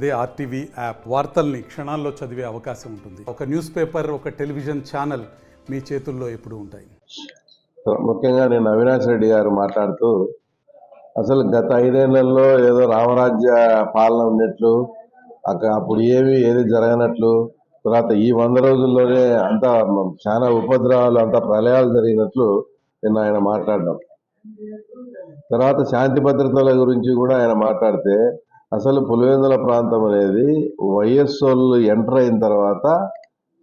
అదే RTV app వార్తల్ని క్షణాల్లో చదివే అవకాశం ఉంటుంది. ఒక న్యూస్ పేపర్, ఒక టెలివిజన్ ఛానల్ మీ చేతుల్లో ఎప్పుడూ ఉంటాయి. ముఖ్యంగా నేను అవినాష్ రెడ్డి గారు మాట్లాడుతూ అసలు గత 5 ఏళ్లలో ఏదో రామరాజ్య పాలన ఉన్నట్లు, అప్పుడు ఏది జరగనట్లు, తర్వాత ఈ 100 రోజుల్లోనే అంతా చాలా ఉపద్రవాలు, అంతా ప్రళయాలు జరిగినట్లు నిన్న ఆయన మాట్లాడడం. తర్వాత శాంతి భద్రతల గురించి కూడా ఆయన మాట్లాడితే అసలు పులివెందుల ప్రాంతం అనేది వైఎస్ఓళ్ళు ఎంటర్ అయిన తర్వాత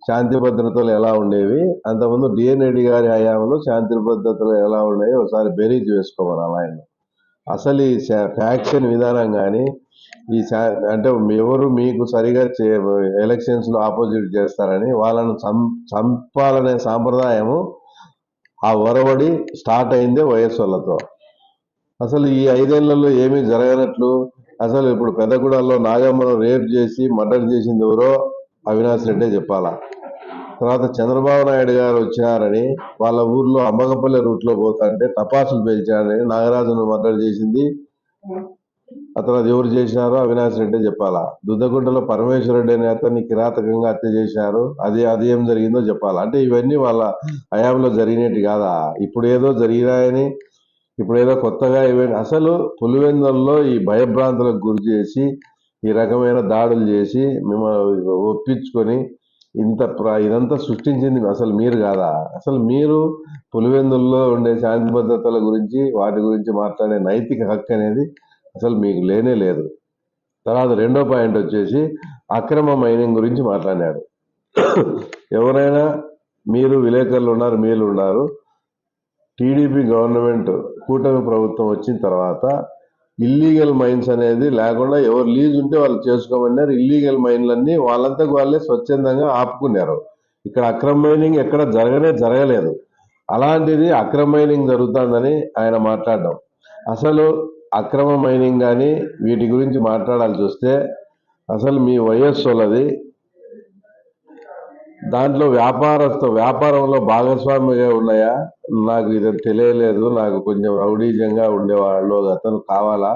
శాంతి భద్రతలు ఎలా ఉండేవి, అంతకుముందు డిఎన్ రెడ్డి గారి హయాంలో శాంతి భద్రతలు ఎలా ఉండేవి ఒకసారి బేరీజ్ వేసుకోమని ఆయన. అసలు ఈ ఫ్యాక్షన్ విధానం కానీ ఈ అంటే ఎవరు మీకు సరిగా ఎలక్షన్స్ లో ఆపోజిట్ చేస్తారని వాళ్ళను చంపాలనే సాంప్రదాయము ఆ ఒరవడి స్టార్ట్ అయిందే వైఎస్ఓలతో. అసలు ఈ 5 ఏళ్లలో ఏమీ జరగనట్లు, అసలు ఇప్పుడు పెద్దగూడలో నాగమ్మను రేప్ చేసి మర్డర్ చేసింది ఎవరో అవినాష్ రెడ్డే చెప్పాలా. తర్వాత చంద్రబాబు నాయుడు గారు వచ్చినారని వాళ్ళ ఊర్లో అమ్మగపల్లి రూట్లో పోతాంటే టపాసులు పేల్చారని నాగరాజును మర్డర్ చేసింది అతను ఎవరు చేసినారో అవినాష్ రెడ్డే చెప్పాలా. దుద్దగుంటలో పరమేశ్వర రెడ్డి అనే అతన్ని కిరాతకంగా హత్య చేసినారు, అది ఏం జరిగిందో చెప్పాలా. అంటే ఇవన్నీ వాళ్ళ హయాంలో జరిగినట్టు కాదా, ఇప్పుడు ఏదో జరిగినాయని ఇప్పుడు ఏదో కొత్తగా ఇవన్నీ. అసలు పులివెందుల్లో ఈ భయభ్రాంతులకు గురి చేసి ఈ రకమైన దాడులు చేసి మిమ్మల్ని ఒప్పించుకొని ఇదంతా సృష్టించింది అసలు మీరు కాదా. అసలు మీరు పులివెందుల్లో ఉండే శాంతి భద్రతల గురించి వాటి గురించి మాట్లాడే నైతిక హక్కు అనేది అసలు మీకు లేనే లేదు. తర్వాత రెండో పాయింట్ వచ్చేసి అక్రమ మైనింగ్ గురించి మాట్లాడాడు. ఎవరైనా మీరు విలేకరులు ఉన్నారు, మీరు ఉన్నారు, టీడీపీ గవర్నమెంట్ కూటమి ప్రభుత్వం వచ్చిన తర్వాత ఇల్లీగల్ మైన్స్ అనేది లేకుండా ఎవరు లీజ్ ఉంటే వాళ్ళు చేసుకోమన్నారు. ఇల్లీగల్ మైన్లన్నీ వాళ్ళంతకు వాళ్ళే స్వచ్ఛందంగా ఆపుకున్నారు. ఇక్కడ అక్రమ మైనింగ్ ఎక్కడ జరగలేదు. అలాంటిది అక్రమ మైనింగ్ జరుగుతుందని ఆయన మాట్లాడడం. అసలు అక్రమ మైనింగ్ కానీ వీటి గురించి మాట్లాడాల్సి వస్తే అసలు మీ వైఎస్ఓలది దాంట్లో వ్యాపారంలో భాగస్వామిగా ఉన్నాయా నాకు ఇది తెలియలేదు. నాకు కొంచెం రౌడీజంగా ఉండేవాళ్ళు అతను కావాలా,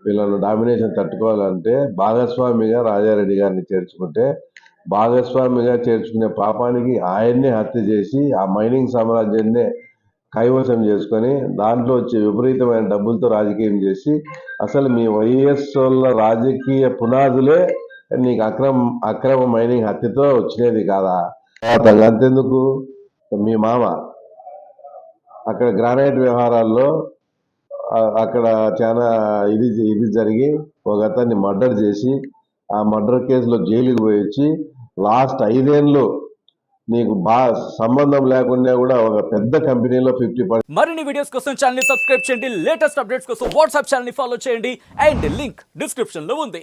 వీళ్ళను డామినేషన్ తట్టుకోవాలంటే భాగస్వామిగా రాజారెడ్డి గారిని చేర్చుకుంటే, భాగస్వామిగా చేర్చుకునే పాపానికి ఆయన్నే హత్య చేసి ఆ మైనింగ్ సామ్రాజ్యాన్నే కైవసం చేసుకొని దాంట్లో వచ్చే విపరీతమైన డబ్బులతో రాజకీయం చేసి అసలు మీ వైఎస్ఓల రాజకీయ పునాదులే నీకు అక్రమ మైనింగ్ హత్యతో వచ్చినది కాదా. అంతెందుకు, మీ మామ అక్కడ గ్రానైట్ వ్యవహారాల్లో అక్కడ చాలా ఇది జరిగి ఒక అతన్ని మర్డర్ చేసి ఆ మర్డర్ కేసులో జైలుకి పోయి వచ్చి లాస్ట్ 5 ఏళ్ళు నీకు సంబంధం లేకుండా కూడా ఒక పెద్ద కంపెనీలో 50%. మరిన్ని వీడియోస్ కోసం ఛానల్ ని సబ్స్క్రైబ్ చేయండి, లేటెస్ట్ అప్డేట్స్ కోసం వాట్సాప్ ఛానల్ ని ఫాలో చేయండి అండ్ లింక్ డిస్క్రిప్షన్ లో ఉంది.